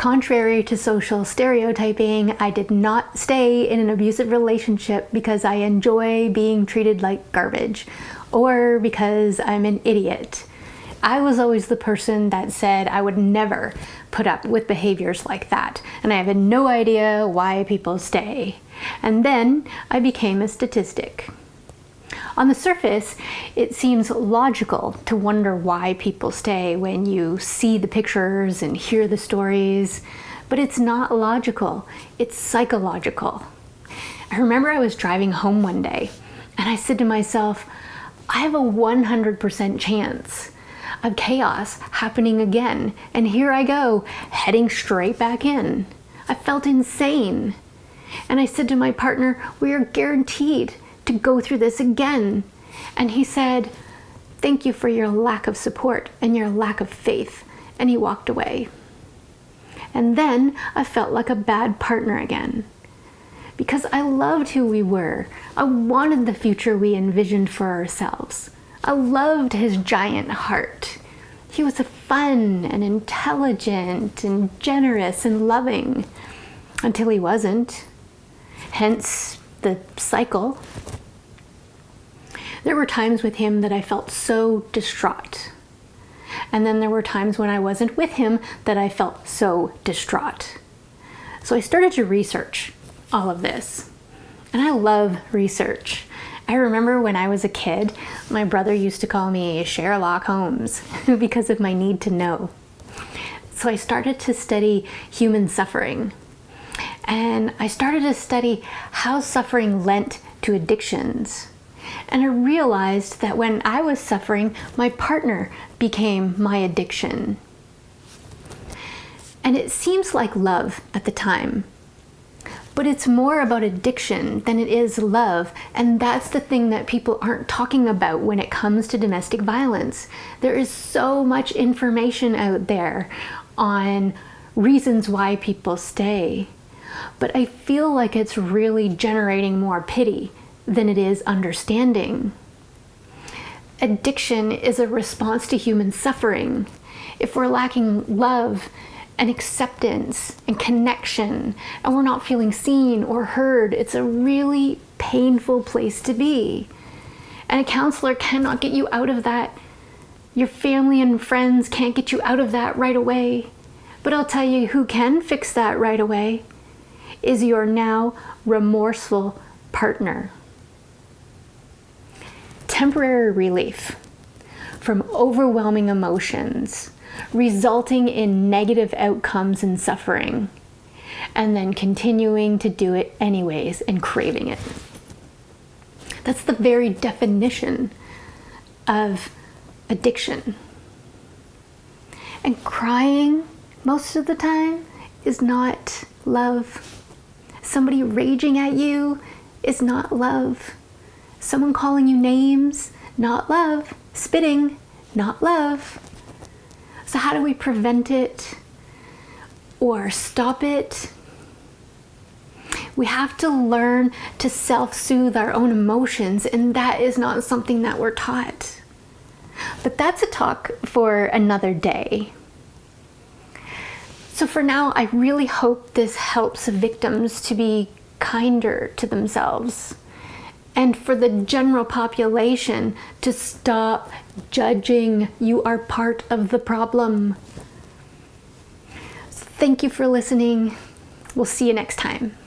Contrary to social stereotyping, I did not stay in an abusive relationship because I enjoy being treated like garbage or because I'm an idiot. I was always the person that said I would never put up with behaviors like that, and I have no idea why people stay. And then I became a statistic. On the surface, it seems logical to wonder why people stay when you see the pictures and hear the stories, but it's not logical, it's psychological. I remember I was driving home one day, and I said to myself, I have a 100% chance of chaos happening again, and here I go, heading straight back in. I felt insane. And I said to my partner, we are guaranteed to go through this again. And he said, thank you for your lack of support and your lack of faith. And he walked away. And then I felt like a bad partner again, because I loved who we were. I wanted the future we envisioned for ourselves. I loved his giant heart. He was fun and intelligent and generous and loving until he wasn't. Hence the cycle. There were times with him that I felt so distraught. And then there were times when I wasn't with him that I felt so distraught. So I started to research all of this. And I love research. I remember when I was a kid, my brother used to call me Sherlock Holmes because of my need to know. So I started to study human suffering. And I started to study how suffering lent to addictions. And I realized that when I was suffering, my partner became my addiction. And it seems like love at the time. But it's more about addiction than it is love, and that's the thing that people aren't talking about when it comes to domestic violence. There is so much information out there on reasons why people stay, but I feel like it's really generating more pity than it is understanding. Addiction is a response to human suffering. If we're lacking love and acceptance and connection, and we're not feeling seen or heard, it's a really painful place to be. And a counselor cannot get you out of that. Your family and friends can't get you out of that right away. But I'll tell you who can fix that right away is your now remorseful partner. Temporary relief from overwhelming emotions resulting in negative outcomes and suffering, and then continuing to do it anyways and craving it. That's the very definition of addiction. And crying most of the time is not love. Somebody raging at you is not love. Someone calling you names, not love. Spitting, not love. So how do we prevent it or stop it? We have to learn to self-soothe our own emotions, and that is not something that we're taught. But that's a talk for another day. So for now, I really hope this helps victims to be kinder to themselves, and for the general population to stop judging. You are part of the problem. So thank you for listening. We'll see you next time.